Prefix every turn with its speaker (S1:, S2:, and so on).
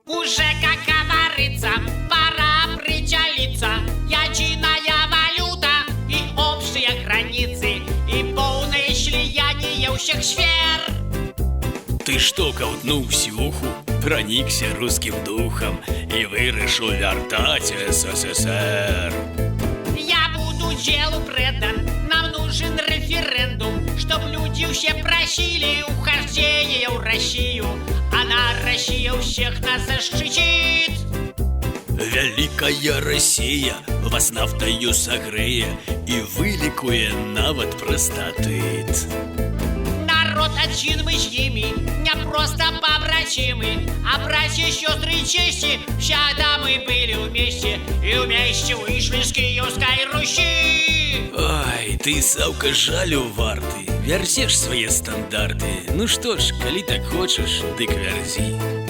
S1: Уже, как говорится, пора причалиться. Единая валюта и общие границы, и полное слияние у всех сфер.
S2: Ты что, ковтнул сюху, проникся русским духом и вырішив вертать СССР?
S1: Я буду делу предан, нам нужен референдум, чтоб люди все просили ухождение в Россию. Она, Россия, у всех нас защитит.
S2: Великая Россия вас нафтою согрее и вылікує нават простатит.
S1: Народ один мы с ними, не просто побратимы, а братья, сестры и чести. Всегда мы были вместе и вместе вышли с Киевской Руси.
S2: Ай, ты, Савка, жалю варты, верзеш свои стандарты. Ну что ж, коли так хочешь, дык верзи.